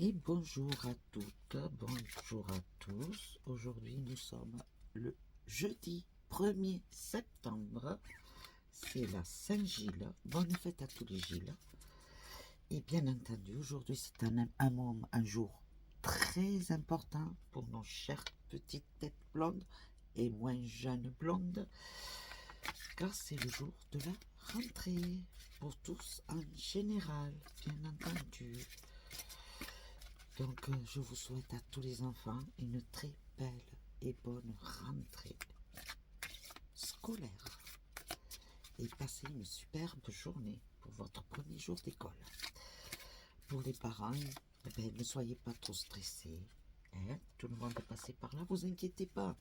Et bonjour à toutes, bonjour à tous. Aujourd'hui, nous sommes le jeudi 1er septembre. C'est la Saint-Gilles. Bonne fête à tous les Gilles. Et bien entendu, aujourd'hui, c'est un jour très important pour nos chères petites têtes blondes et moins jeunes blondes, car c'est le jour de la rentrée pour tous en général, bien entendu. Donc, je vous souhaite à tous les enfants une très belle et bonne rentrée scolaire. Et passez une superbe journée pour votre premier jour d'école. Pour les parents, ne soyez pas trop stressés. Hein? Tout le monde est passé par là, vous inquiétez pas.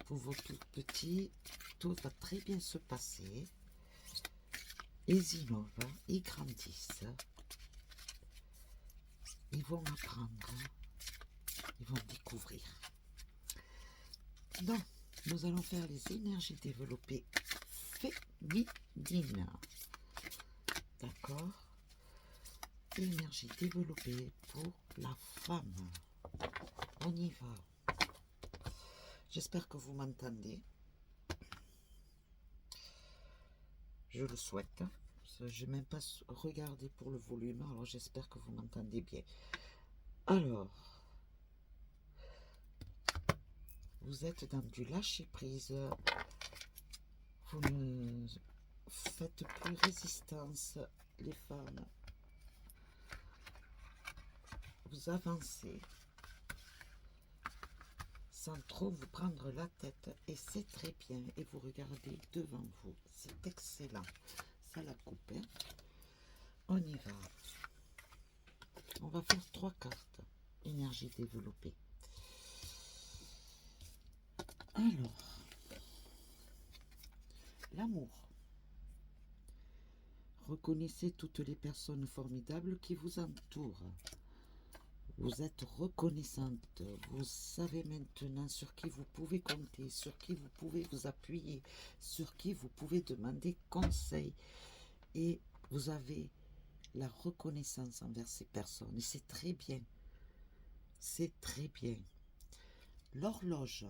Pour vos tout petits, tout va très bien se passer. Ils innovent, ils grandissent. Ils vont apprendre, ils vont découvrir. Donc, nous allons faire les énergies développées féminines. D'accord? Énergie développée pour la femme. On y va. J'espère que vous m'entendez. Je le souhaite. Je n'ai même pas regardé pour le volume, alors j'espère que vous m'entendez bien. Alors, vous êtes dans du lâcher-prise. Vous ne faites plus résistance, les femmes. Vous avancez sans trop vous prendre la tête, et c'est très bien. Et vous regardez devant vous, c'est excellent. Ça la coupe, hein. On y va. On va faire 3 cartes. Énergie développée. Alors, l'amour. Reconnaissez toutes les personnes formidables qui vous entourent. Vous êtes reconnaissante. Vous savez maintenant sur qui vous pouvez compter, sur qui vous pouvez vous appuyer, sur qui vous pouvez demander conseil. Et vous avez la reconnaissance envers ces personnes. Et c'est très bien. C'est très bien. L'horloge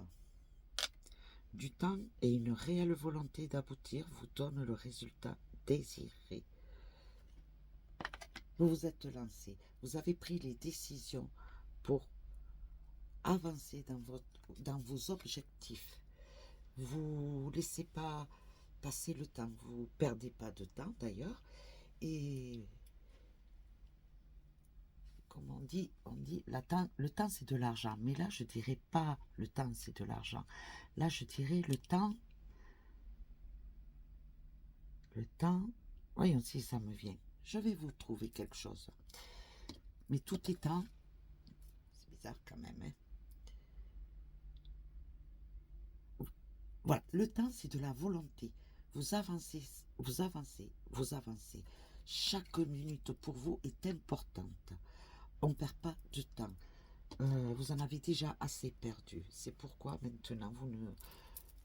du temps et une réelle volonté d'aboutir vous donne le résultat désiré. Vous vous êtes lancé, vous avez pris les décisions pour avancer dans vos objectifs. Vous ne laissez pas passer le temps, vous ne perdez pas de temps d'ailleurs. Et comme on dit le temps c'est de l'argent. Mais là, je dirais pas le temps c'est de l'argent. Là, je dirais le temps, voyons si ça me vient. Je vais vous trouver quelque chose. Mais tout est temps, c'est bizarre quand même, hein. Voilà, le temps c'est de la volonté. Vous avancez, vous avancez, vous avancez. Chaque minute pour vous est importante. On ne perd pas de temps. Vous en avez déjà assez perdu. C'est pourquoi maintenant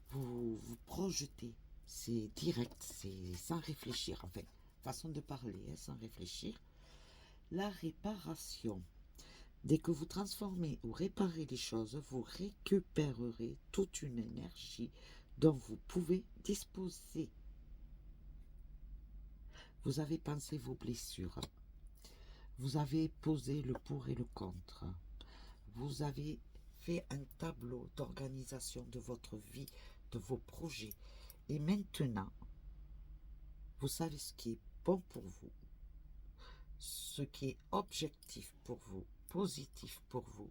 vous projetez. C'est direct, c'est sans réfléchir. Enfin, façon de parler, hein, sans réfléchir. La réparation. Dès que vous transformez ou réparez les choses, vous récupérerez toute une énergie dont vous pouvez disposer. Vous avez pensé vos blessures. Vous avez posé le pour et le contre. Vous avez fait un tableau d'organisation de votre vie, de vos projets. Et maintenant, vous savez ce qui est bon pour vous, ce qui est objectif pour vous, positif pour vous.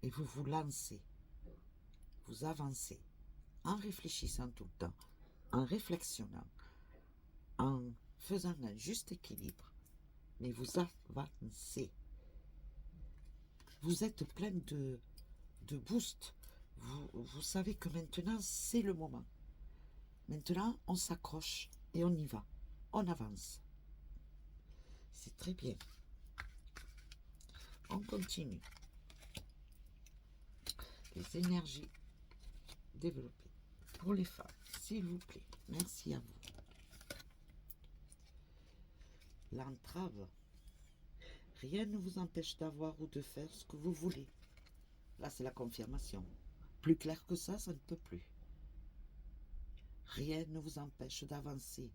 Et vous vous lancez, vous avancez, en réfléchissant tout le temps, en réflexionnant, en faisant un juste équilibre. Mais vous avancez. Vous êtes plein de boost. Vous savez que maintenant, c'est le moment. Maintenant, on s'accroche et on y va. On avance. C'est très bien. On continue. Les énergies développées pour les femmes, s'il vous plaît. Merci à vous. L'entrave. Rien ne vous empêche d'avoir ou de faire ce que vous voulez. Là, c'est la confirmation. Plus clair que ça ne peut plus. Rien ne vous empêche d'avancer.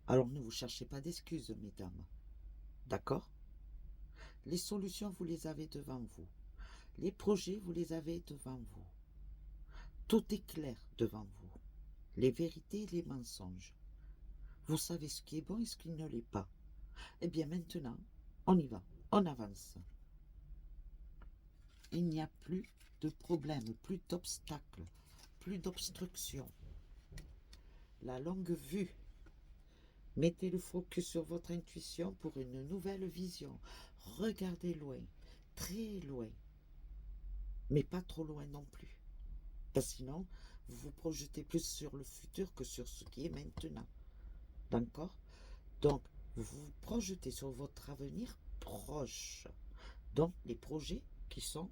Alors ne vous cherchez pas d'excuses, mesdames. D'accord? Les solutions, vous les avez devant vous. Les projets, vous les avez devant vous. Tout est clair devant vous. Les vérités et les mensonges. Vous savez ce qui est bon et ce qui ne l'est pas. Eh bien maintenant, on y va, on avance. Il n'y a plus de problème, plus d'obstacles, plus d'obstructions. La longue vue. Mettez le focus sur votre intuition pour une nouvelle vision. Regardez loin, très loin, mais pas trop loin non plus. Parce que sinon, vous vous projetez plus sur le futur que sur ce qui est maintenant. D'accord? Donc, vous vous projetez sur votre avenir proche. Donc, les projets qui sont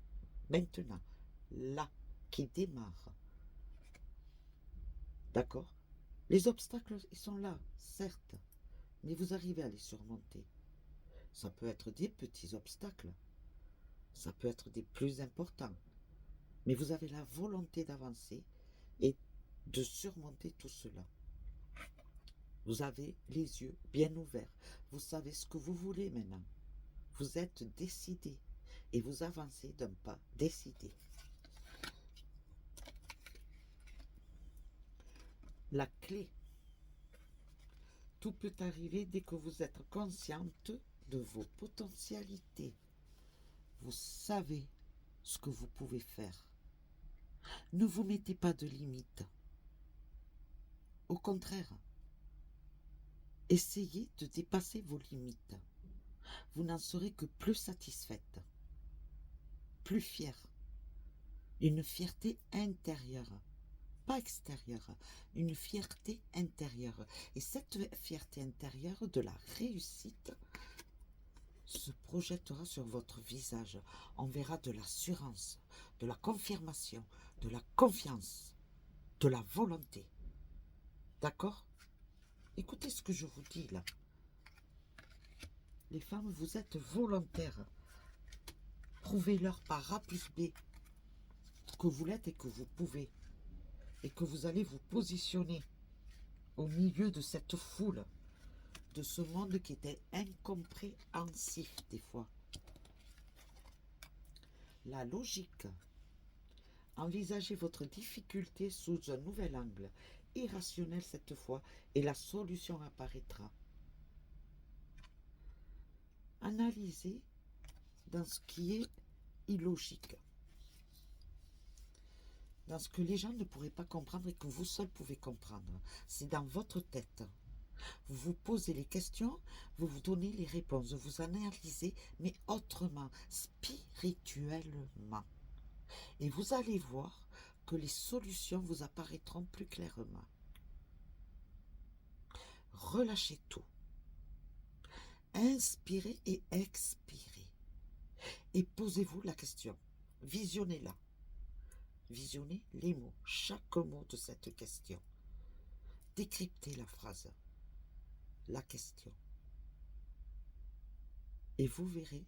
maintenant, là, qui démarrent. D'accord? Les obstacles, ils sont là, certes, mais vous arrivez à les surmonter. Ça peut être des petits obstacles, ça peut être des plus importants, mais vous avez la volonté d'avancer et de surmonter tout cela. Vous avez les yeux bien ouverts, vous savez ce que vous voulez maintenant. Vous êtes décidé et vous avancez d'un pas décidé. La clé. Tout peut arriver dès que vous êtes consciente de vos potentialités. Vous savez ce que vous pouvez faire. Ne vous mettez pas de limites. Au contraire, essayez de dépasser vos limites. Vous n'en serez que plus satisfaite, plus fière. Une fierté intérieure, pas extérieure, une fierté intérieure. Et cette fierté intérieure de la réussite se projettera sur votre visage. On verra de l'assurance, de la confirmation, de la confiance, de la volonté. D'accord? Écoutez ce que je vous dis là. Les femmes, vous êtes volontaires. Prouvez-leur par A plus B que vous l'êtes et que vous pouvez. Et que vous allez vous positionner au milieu de cette foule, de ce monde qui était incompréhensif des fois. La logique. Envisagez votre difficulté sous un nouvel angle, irrationnel cette fois, et la solution apparaîtra. Analysez dans ce qui est illogique, dans ce que les gens ne pourraient pas comprendre et que vous seul pouvez comprendre. C'est dans votre tête. Vous vous posez les questions, vous vous donnez les réponses, vous analysez, mais autrement, spirituellement. Et vous allez voir que les solutions vous apparaîtront plus clairement. Relâchez tout. Inspirez et expirez. Et posez-vous la question. Visionnez-la. Visionnez les mots, chaque mot de cette question. Décryptez la phrase, la question. Et vous verrez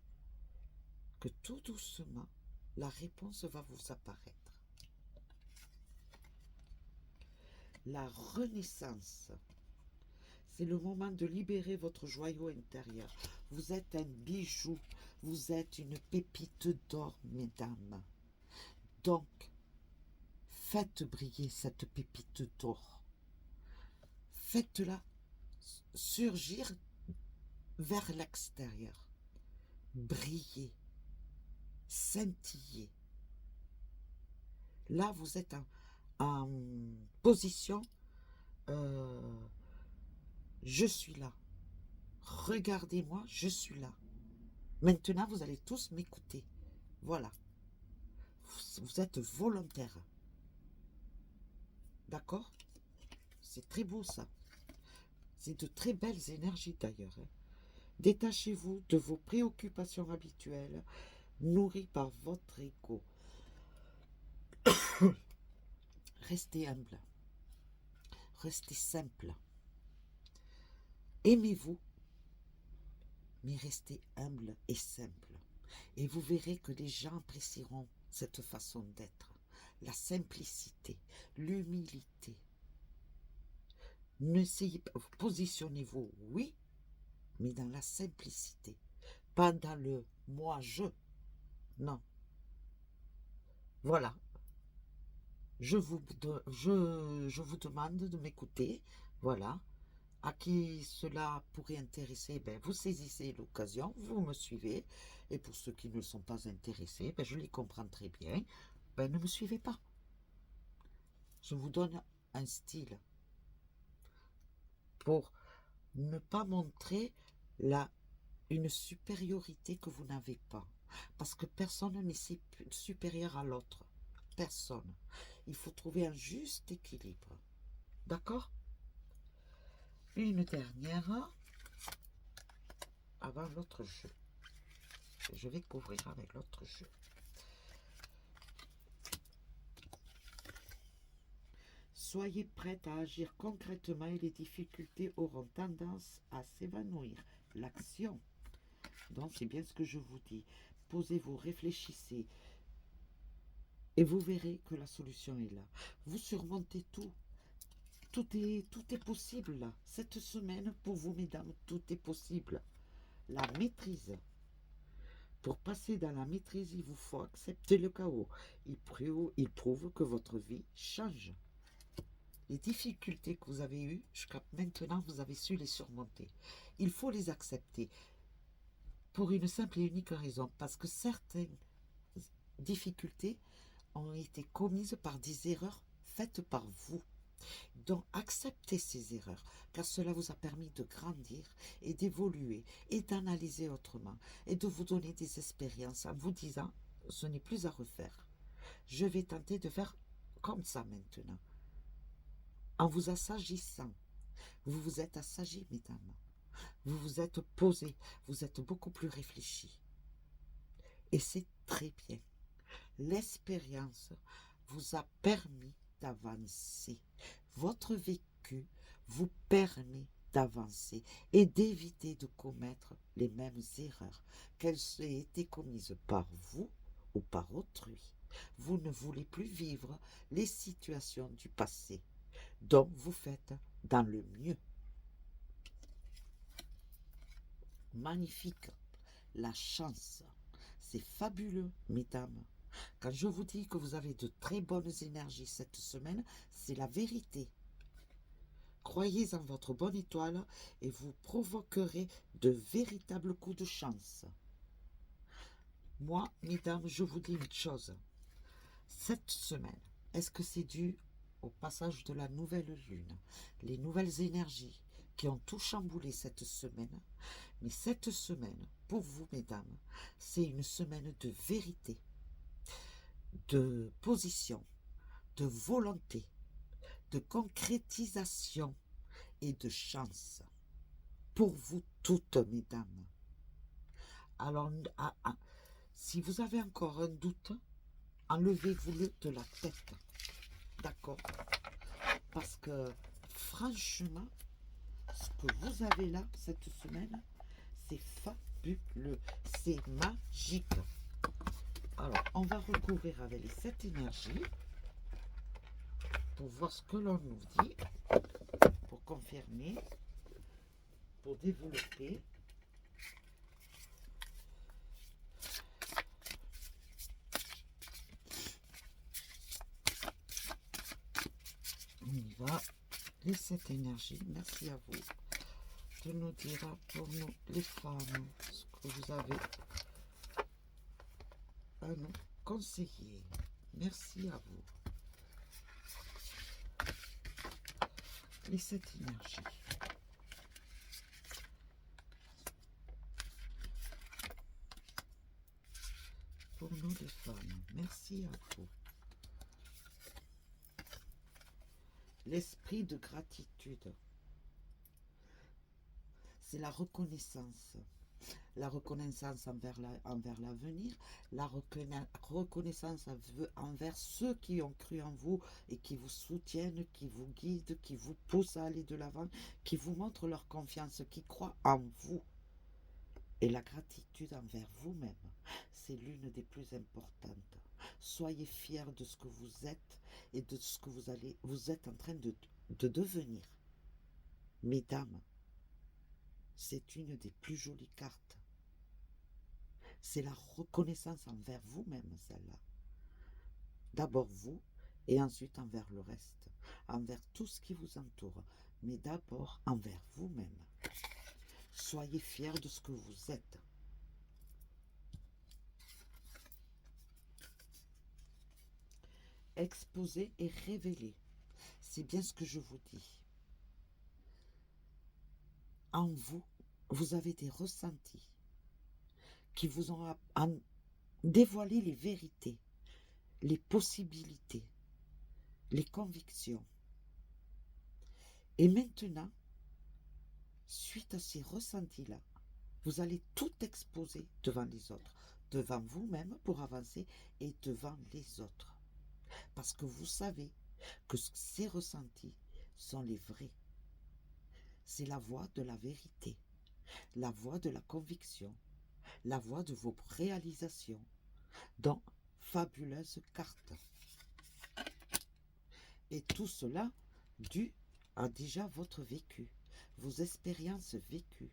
que tout doucement, la réponse va vous apparaître. La renaissance. C'est le moment de libérer votre joyau intérieur. Vous êtes un bijou. Vous êtes une pépite d'or, mesdames. Donc, faites briller cette pépite d'or. Faites-la surgir vers l'extérieur. Briller. Scintiller. Là, vous êtes en position je suis là. Regardez-moi, je suis là. Maintenant, vous allez tous m'écouter. Voilà. Vous êtes volontaire. D'accord? C'est très beau ça. C'est de très belles énergies d'ailleurs. Détachez-vous de vos préoccupations habituelles, nourries par votre ego. Restez humble. Restez simple. Aimez-vous. mais restez humble et simple. Et vous verrez que les gens apprécieront cette façon d'être. La simplicité, l'humilité. N'essayez pas, positionnez-vous, oui, mais dans la simplicité. Pas dans le moi-je. Non. Voilà. Je vous demande de m'écouter. Voilà. À qui cela pourrait intéresser, ben, vous saisissez l'occasion, vous me suivez. Et pour ceux qui ne sont pas intéressés, ben, je les comprends très bien. Ben, ne me suivez pas. Je vous donne un style pour ne pas montrer une supériorité que vous n'avez pas. Parce que personne n'est supérieur à l'autre. Personne. Il faut trouver un juste équilibre. D'accord? Une dernière avant l'autre jeu. Je vais couvrir avec l'autre jeu. Soyez prête à agir concrètement et les difficultés auront tendance à s'évanouir. L'action. Donc c'est bien ce que je vous dis. Posez-vous, réfléchissez. Et vous verrez que la solution est là. Vous surmontez tout. Tout est possible là. Cette semaine, pour vous, mesdames, tout est possible. La maîtrise. Pour passer dans la maîtrise, il vous faut accepter le chaos. Il prouve que votre vie change. Les difficultés que vous avez eues, jusqu'à maintenant, vous avez su les surmonter. Il faut les accepter. Pour une simple et unique raison. Parce que certaines difficultés ont été commises par des erreurs faites par vous. Donc, acceptez ces erreurs, car cela vous a permis de grandir et d'évoluer et d'analyser autrement et de vous donner des expériences en vous disant, ce n'est plus à refaire. Je vais tenter de faire comme ça maintenant. En vous assagissant, vous vous êtes assagi, mesdames. Vous vous êtes posé, vous êtes beaucoup plus réfléchi. Et c'est très bien. L'expérience vous a permis d'avancer. Votre vécu vous permet d'avancer et d'éviter de commettre les mêmes erreurs, qu'elles aient été commises par vous ou par autrui. Vous ne voulez plus vivre les situations du passé, donc vous faites dans le mieux. Magnifique, la chance, c'est fabuleux, mesdames. Quand je vous dis que vous avez de très bonnes énergies cette semaine, c'est la vérité. Croyez en votre bonne étoile et vous provoquerez de véritables coups de chance. Moi, mesdames, je vous dis une chose. Cette semaine, est-ce que c'est dû au passage de la nouvelle lune, les nouvelles énergies qui ont tout chamboulé cette semaine? Mais cette semaine, pour vous, mesdames, c'est une semaine de vérité, de position, de volonté, de concrétisation et de chance. Pour vous toutes, mesdames. Alors, si vous avez encore un doute, enlevez-vous-le de la tête. D'accord? Parce que, franchement, ce que vous avez là, cette semaine, c'est fabuleux. C'est magique. Alors, on va recouvrir avec les 7 énergies pour voir ce que l'on nous dit, pour confirmer, pour développer. On y va. Les 7 énergies, merci à vous de nous dire pour nous, les femmes, ce que vous avez à nous conseiller. Merci à vous. Les 7 énergies. Pour nous les femmes, merci à vous. L'esprit de gratitude. C'est la reconnaissance. La reconnaissance envers l'avenir, la reconnaissance envers ceux qui ont cru en vous et qui vous soutiennent, qui vous guident, qui vous poussent à aller de l'avant, qui vous montrent leur confiance, qui croient en vous. Et la gratitude envers vous-même, c'est l'une des plus importantes. Soyez fiers de ce que vous êtes et de ce que vous êtes en train de devenir. Mesdames, c'est une des plus jolies cartes. C'est la reconnaissance envers vous-même, celle-là. D'abord vous, et ensuite envers le reste, envers tout ce qui vous entoure, mais d'abord envers vous-même. Soyez fiers de ce que vous êtes. Exposer et révéler, c'est bien ce que je vous dis. En vous, vous avez des ressentis qui vous ont dévoilé les vérités, les possibilités, les convictions. Et maintenant, suite à ces ressentis-là, vous allez tout exposer devant les autres, devant vous-même pour avancer et devant les autres. Parce que vous savez que ces ressentis sont les vrais. C'est la voix de la vérité, la voix de la conviction, la voix de vos réalisations, dans fabuleuse carte. Et tout cela dû à déjà votre vécu, vos expériences vécues.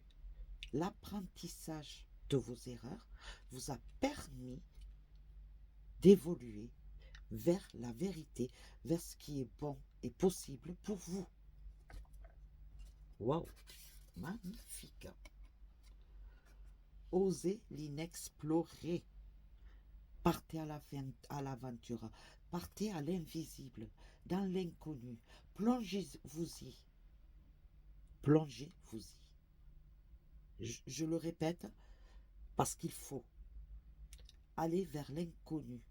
L'apprentissage de vos erreurs vous a permis d'évoluer vers la vérité, vers ce qui est bon et possible pour vous. Waouh, magnifique. Osez l'inexploré. Partez à l'aventure, partez à l'invisible, dans l'inconnu. Plongez-vous-y. Plongez-vous-y. Je le répète, parce qu'il faut aller vers l'inconnu.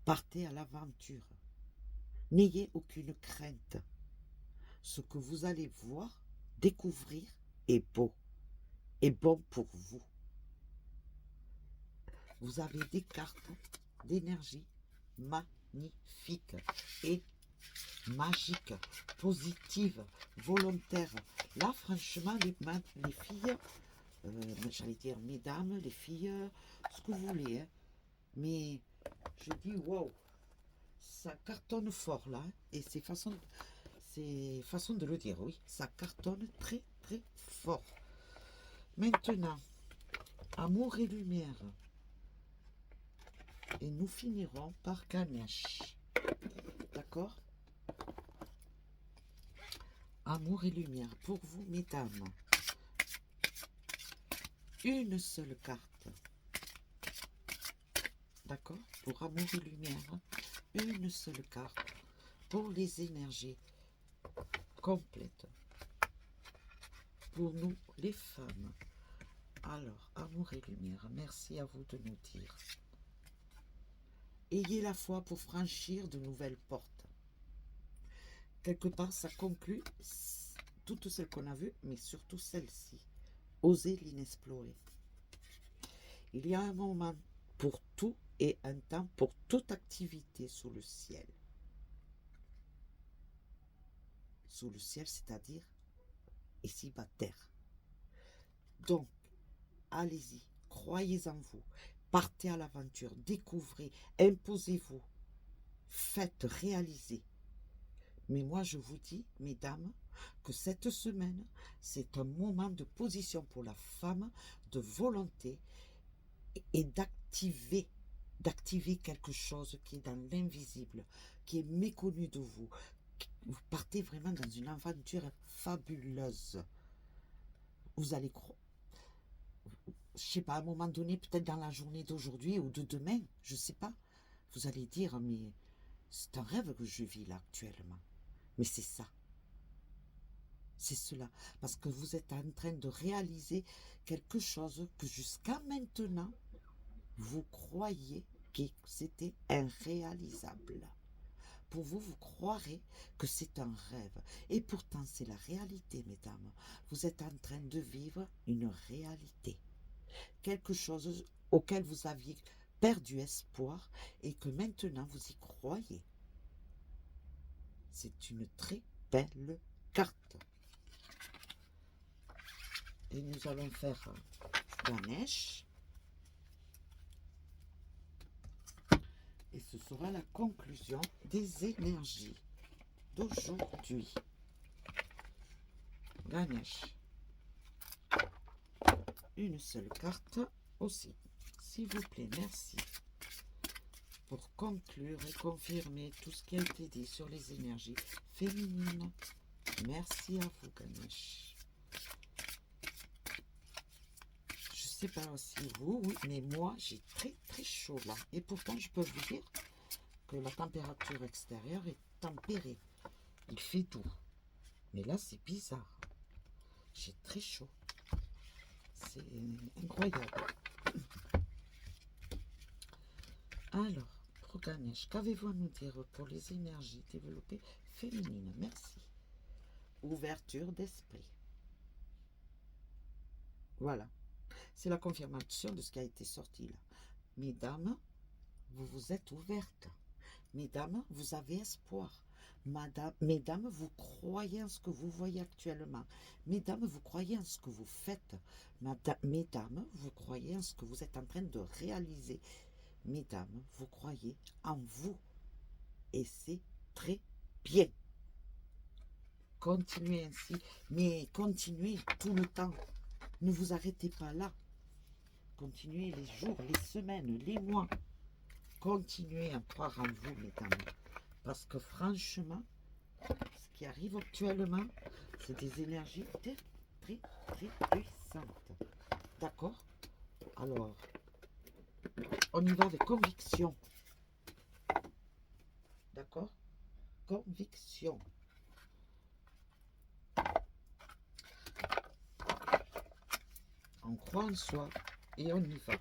Partez à l'aventure. N'ayez aucune crainte. Ce que vous allez voir, découvrir est beau, est bon pour vous. Vous avez des cartes d'énergie magnifiques et magiques, positives, volontaires. Là, franchement, les filles, j'allais dire mesdames, les filles, ce que vous voulez, hein. Mais je dis waouh, ça cartonne fort là, hein. Et c'est façon de le dire, oui, ça cartonne très très fort. Maintenant, amour et lumière. Et nous finirons par Ganesh. D'accord? Amour et lumière pour vous, mesdames. Une seule carte. D'accord? Pour amour et lumière, une seule carte. Pour les énergies complètes. Pour nous, les femmes. Alors, amour et lumière, merci à vous de nous dire. Ayez la foi pour franchir de nouvelles portes. Quelque part, ça conclut toutes celles qu'on a vues, mais surtout celle-ci. Osez l'inexplorer. Il y a un moment pour tout et un temps pour toute activité sous le ciel. Sous le ciel, c'est-à-dire ici-bas terre. Donc, allez-y, croyez en vous, partez à l'aventure, découvrez, imposez-vous, faites, réalisez. Mais moi, je vous dis, mesdames, que cette semaine, c'est un moment de position pour la femme, de volonté et d'activer quelque chose qui est dans l'invisible, qui est méconnu de vous. Vous partez vraiment dans une aventure fabuleuse. Vous allez croire, je sais pas, à un moment donné, peut-être dans la journée d'aujourd'hui ou de demain, je sais pas, vous allez dire, mais c'est un rêve que je vis là actuellement. Mais c'est ça. C'est cela. Parce que vous êtes en train de réaliser quelque chose que jusqu'à maintenant, vous croyez que c'était irréalisable. Pour vous, vous croirez que c'est un rêve. Et pourtant, c'est la réalité, mesdames. Vous êtes en train de vivre une réalité. Quelque chose auquel vous aviez perdu espoir et que maintenant vous y croyez. C'est une très belle carte. Et nous allons faire Ganesh. Et ce sera la conclusion des énergies d'aujourd'hui. Ganesh. Une seule carte aussi. S'il vous plaît, merci. Pour conclure et confirmer tout ce qui a été dit sur les énergies féminines. Merci à vous, Ganesh. Je sais pas si vous, oui, mais moi, j'ai très chaud là. Et pourtant, je peux vous dire que la température extérieure est tempérée. Il fait doux. Mais là, c'est bizarre. J'ai très chaud. C'est incroyable. Alors, pour Ganesh, qu'avez-vous à nous dire pour les énergies développées féminines? Merci. Ouverture d'esprit. Voilà. C'est la confirmation de ce qui a été sorti là. Mesdames, vous êtes ouvertes. Mesdames, vous avez espoir. Mesdames, vous croyez en ce que vous voyez actuellement. Mesdames, vous croyez en ce que vous faites. Mesdames, vous croyez en ce que vous êtes en train de réaliser. Mesdames, vous croyez en vous. Et c'est très bien. Continuez ainsi, mais continuez tout le temps. Ne vous arrêtez pas là. Continuez les jours, les semaines, les mois. Continuez à croire en vous, mesdames. Parce que franchement, ce qui arrive actuellement, c'est des énergies très puissantes. D'accord? Alors, on y va avec conviction. D'accord? Conviction. On croit en soi et on y va.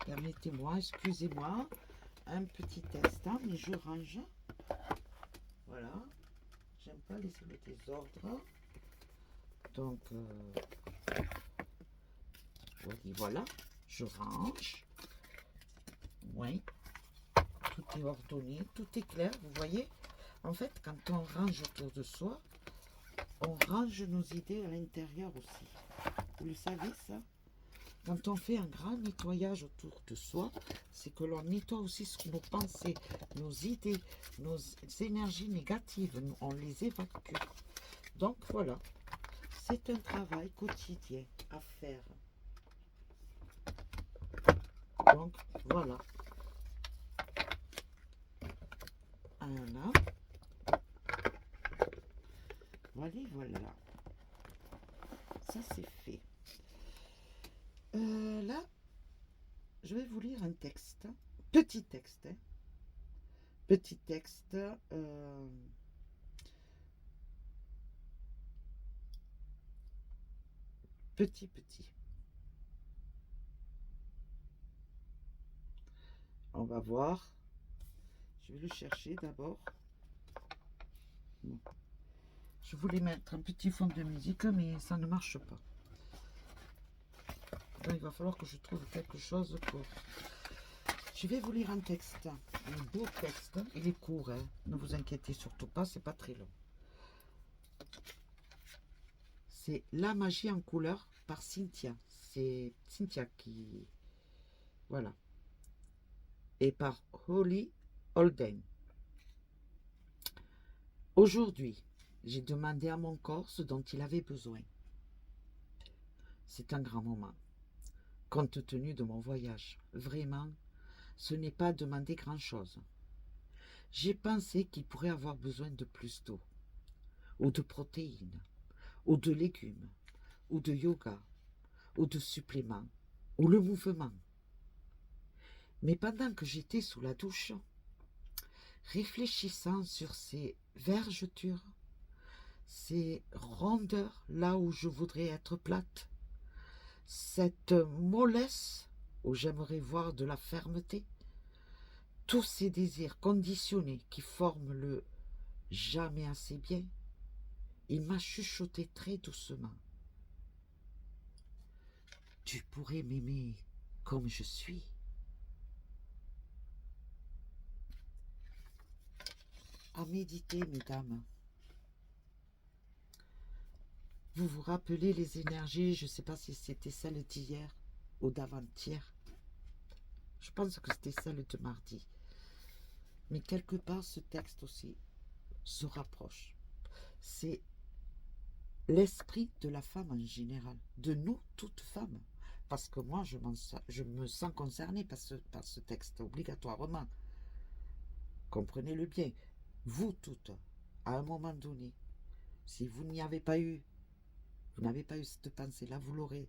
Permettez-moi, excusez-moi, un petit instant, mais je range. Voilà. J'aime pas laisser le désordre. Donc, oui, voilà. Je range. Oui. Tout est ordonné, tout est clair, vous voyez. En fait, quand on range autour de soi, on range nos idées à l'intérieur aussi. Vous le savez, ça? Quand on fait un grand nettoyage autour de soi, c'est que l'on nettoie aussi nos pensées, nos idées, nos énergies négatives. On les évacue. Donc voilà, c'est un travail quotidien à faire. Donc voilà. Voilà. Voilà. Ça c'est fait. Là, je vais vous lire un texte. Petit texte. Hein. Petit texte. Petit. On va voir. Je vais le chercher d'abord. Bon. Je voulais mettre un petit fond de musique, mais ça ne marche pas. Donc, il va falloir que je trouve quelque chose pour... Je vais vous lire un texte. Un beau texte. Il est court, hein. Ne vous inquiétez surtout pas, c'est pas très long. C'est La magie en couleur par Cynthia. C'est Cynthia qui... Voilà. Et par Holly Holden. Aujourd'hui, j'ai demandé à mon corps ce dont il avait besoin. C'est un grand moment. Compte tenu de mon voyage, vraiment, ce n'est pas demander grand-chose. J'ai pensé qu'il pourrait avoir besoin de plus d'eau, ou de protéines, ou de légumes, ou de yoga, ou de suppléments, ou le mouvement. Mais pendant que j'étais sous la douche, réfléchissant sur ces vergetures, ces rondeurs là où je voudrais être plate, cette mollesse où j'aimerais voir de la fermeté, tous ces désirs conditionnés qui forment le jamais assez bien, il m'a chuchoté très doucement. Tu pourrais m'aimer comme je suis. À méditer, mesdames. Vous vous rappelez les énergies, je ne sais pas si c'était celle d'hier ou d'avant-hier. Je pense que c'était celle de mardi. Mais quelque part, ce texte aussi se rapproche. C'est l'esprit de la femme en général, de nous, toutes femmes. Parce que moi, je me sens concernée par ce texte, obligatoirement. Comprenez-le bien. Vous toutes, à un moment donné, si vous n'y avez pas eu, vous n'avez pas eu cette pensée-là, vous l'aurez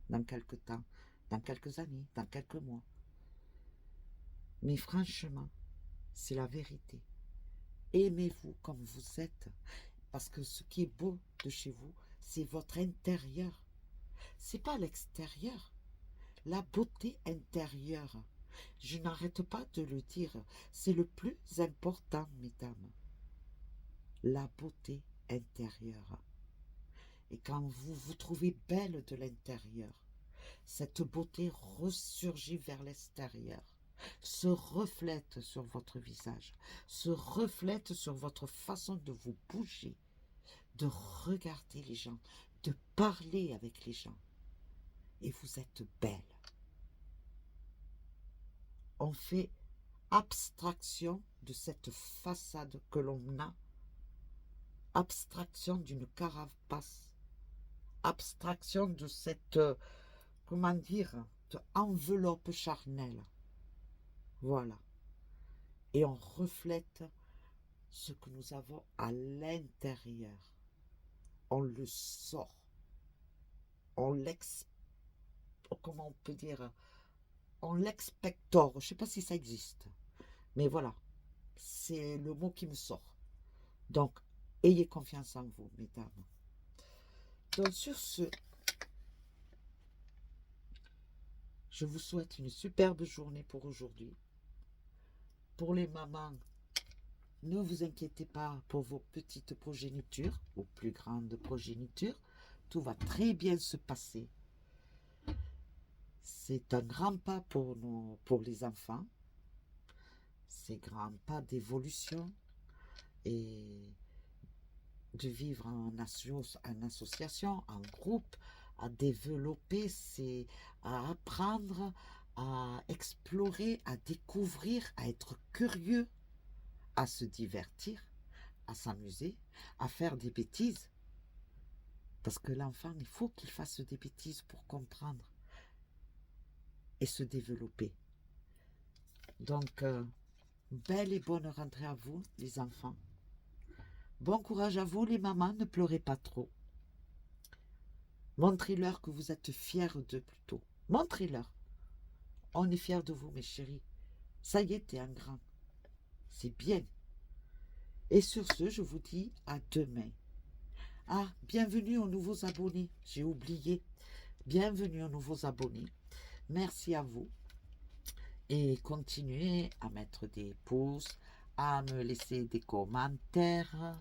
dans quelques temps, dans quelques années, dans quelques mois. Mais franchement, c'est la vérité. Aimez-vous comme vous êtes, parce que ce qui est beau de chez vous, c'est votre intérieur. C'est pas l'extérieur. La beauté intérieure. Je n'arrête pas de le dire. C'est le plus important, mesdames. La beauté intérieure. Et quand vous vous trouvez belle de l'intérieur, cette beauté ressurgit vers l'extérieur, se reflète sur votre visage, se reflète sur votre façon de vous bouger, de regarder les gens, de parler avec les gens. Et vous êtes belle. On fait abstraction de cette façade que l'on a, abstraction d'une carapace, abstraction de cette, comment dire, de enveloppe charnelle. Voilà. Et on reflète ce que nous avons à l'intérieur. On le sort. On comment on peut dire, on l'expectore. Je ne sais pas si ça existe. Mais voilà. C'est le mot qui me sort. Donc, ayez confiance en vous, mesdames. Donc, sur ce, je vous souhaite une superbe journée pour aujourd'hui. Pour les mamans, ne vous inquiétez pas pour vos petites progénitures, ou plus grandes progénitures. Tout va très bien se passer. C'est un grand pas pour les enfants. C'est un grand pas d'évolution et de vivre en association, en groupe, à développer, à apprendre, à explorer, à découvrir, à être curieux, à se divertir, à s'amuser, à faire des bêtises. Parce que l'enfant, il faut qu'il fasse des bêtises pour comprendre et se développer. Donc, belle et bonne rentrée à vous, les enfants. Bon courage à vous, les mamans, ne pleurez pas trop. Montrez-leur que vous êtes fiers d'eux plutôt. Montrez-leur. On est fiers de vous, mes chéris. Ça y est, t'es un grand. C'est bien. Et sur ce, je vous dis à demain. Ah, bienvenue aux nouveaux abonnés. J'ai oublié. Bienvenue aux nouveaux abonnés. Merci à vous. Et continuez à mettre des pouces, à me laisser des commentaires.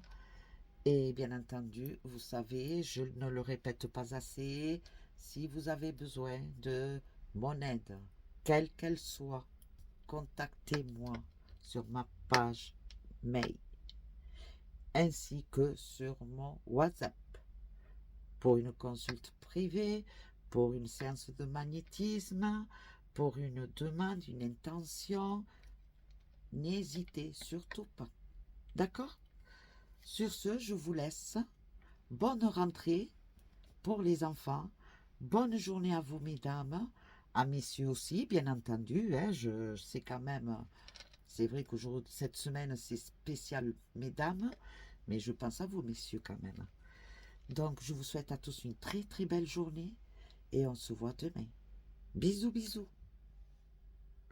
Et bien entendu, vous savez, je ne le répète pas assez, si vous avez besoin de mon aide, quelle qu'elle soit, contactez-moi sur ma page mail, ainsi que sur mon WhatsApp, pour une consulte privée, pour une séance de magnétisme, pour une demande, une intention. N'hésitez surtout pas. D'accord? Sur ce, je vous laisse. Bonne rentrée pour les enfants. Bonne journée à vous, mesdames. À messieurs aussi, bien entendu. Hein, je sais quand même, c'est vrai qu'aujourd'hui, cette semaine, c'est spécial, mesdames. Mais je pense à vous, messieurs, quand même. Donc, je vous souhaite à tous une très, très belle journée. Et on se voit demain. Bisous, bisous.